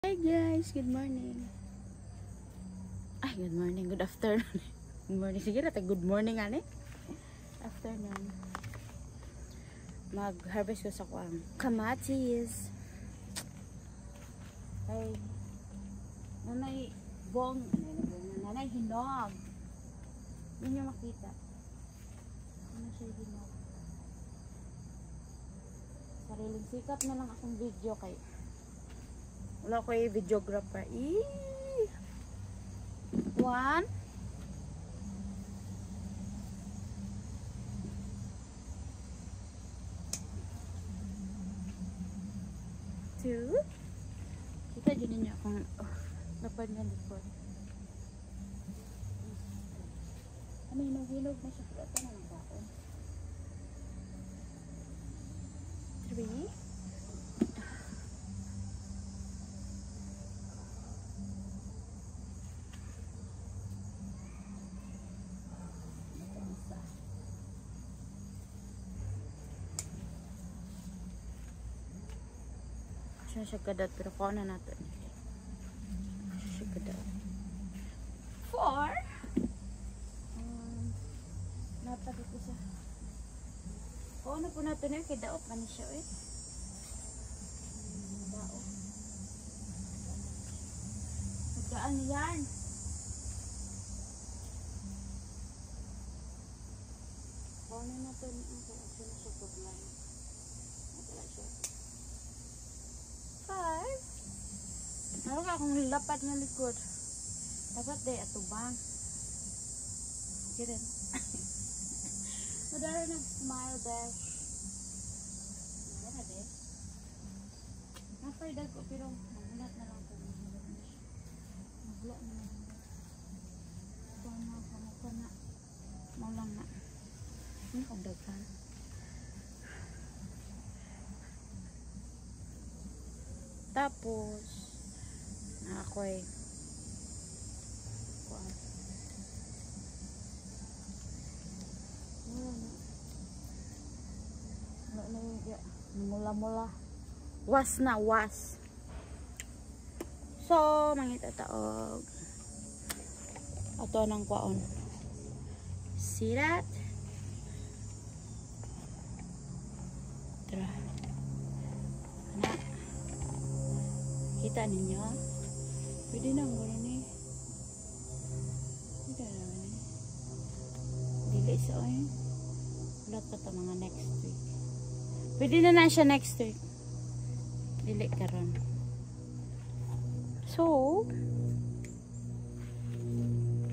Hi guys, good morning. Ay, good morning, good afternoon. Good morning, sige natin, good morning ane. Afternoon. Mag-harvest ko sa kamatis. Ay, nanay bong, nanay hinog. Yun yung makita. Ano siya hinog? Sariling sikap na lang akong video kay wala ko yung videographer. One. Two. Kita din niyo akong lapad nga likod. Ano hinog-hinog na siya. Ito na ng baon. Three. Siya kadat pero ko na natin. Siya kadat. 4. Napalit ko sa. Ko na po natin eh kay daot man siya eh. Daot. Pagkaan yan. Ko na natin ang action sa pagline. Natala siya. 5. Naroon ka akong lapad na likod. Dapat day atubang. Kirin. Madara nag-smile dash. Wala din. Napaidag ko pero magulat na lang ko. Magulat na lang. Ito na. Maulang na. Ano kagdagan? Tapos na ako eh mula-mula was na was so mangita taog ato ng kwaon. See that? Tara na. Kita ninyo? Pwede na ang gano'n eh. Pwede na naman eh. Dili sa oy. Ulat pa ito mga next week. Pwede na siya next week. Dili karon. So,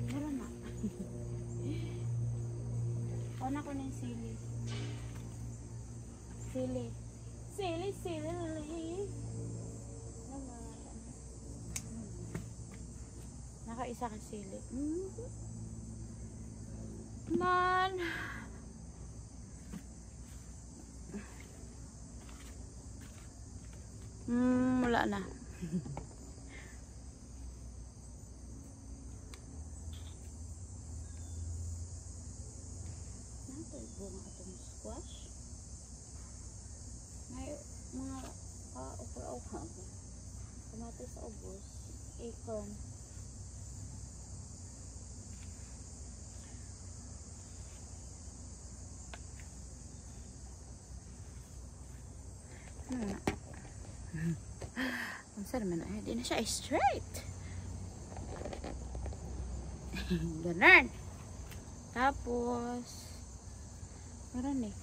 meron na. Una ko na yung sili. Sili. Nakaisa ka sili. Man. Wala na. Nato bunga atong squash. May mga okra-okra. Kamatis sa ubos. Acorn. Ang sarap na eh. Di na siya straight. Ganun. Tapos meron eh.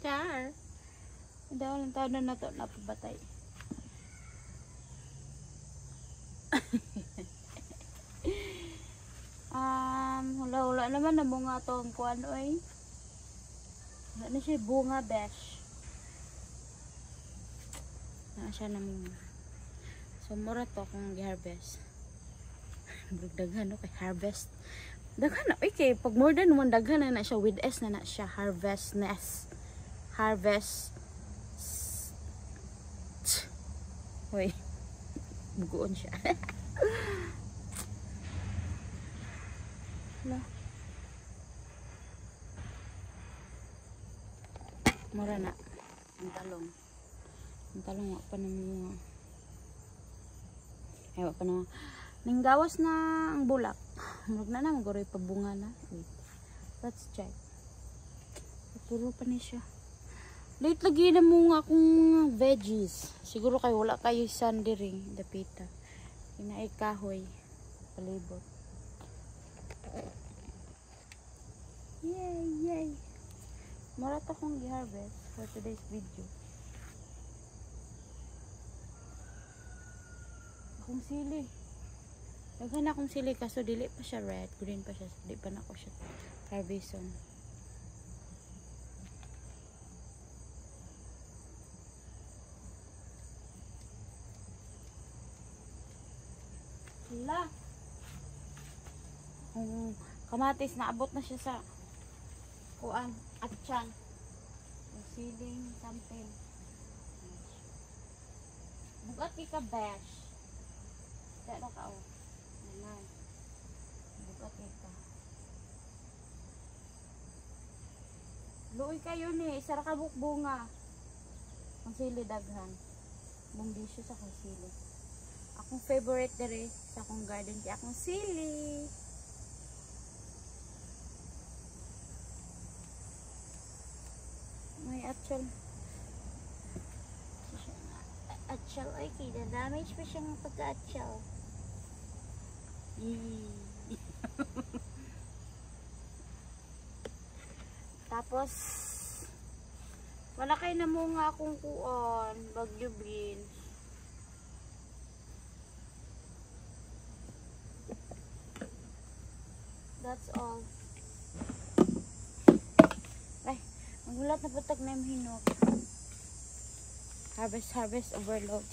Char. Hindi ako lang taon na ito napabatay. Wala naman na bunga tong kuan oy. Wala na siya bunga besh. Na siya namang so mura to kung gi-harvest. Daghan kay harvest. Daghan na okay pag more than one daghan na siya with s na siya harvestness. Harvest. Hoy. Bugoon siya. Hala. Mura na. Ang talong. Ang talong nga pa naman mga. Ay, wala pa naman. Ninggawas na ang bulak. Huwag na naman. Goroy pa bunga na. Wait. Let's check. Puro pa niya siya. Late lagi na mo nga akong veggies. Siguro kayo wala kayo sandiri. Dapita. Kinaay kahoy. Palibot. Yay! Yay! Marat akong i-harvest for today's video. Akong sili. Daghan akong sili kaso dili pa siya red. Green pa siya. Di pa na ako siya harveston. Hala. Kung kamatis, naabot na siya sa kuan at tiyan. Yung siling something. Bugat ka bash. Dito ka o. Ayan. Bugat ka. Luoy kayo ni. Isara ka bunga. Ang sili daghan. Bunggisyo sa kong sili. Akong favorite dere sa akong garden kaya akong sili. May atsyal. Atsyal ay kaya damage pa siyang pagka-atsyal. Tapos wala kayo na mo nga akong kuon bagyo beans. That's all. Ay, magulat na putag na yung hinog. Harvest overload.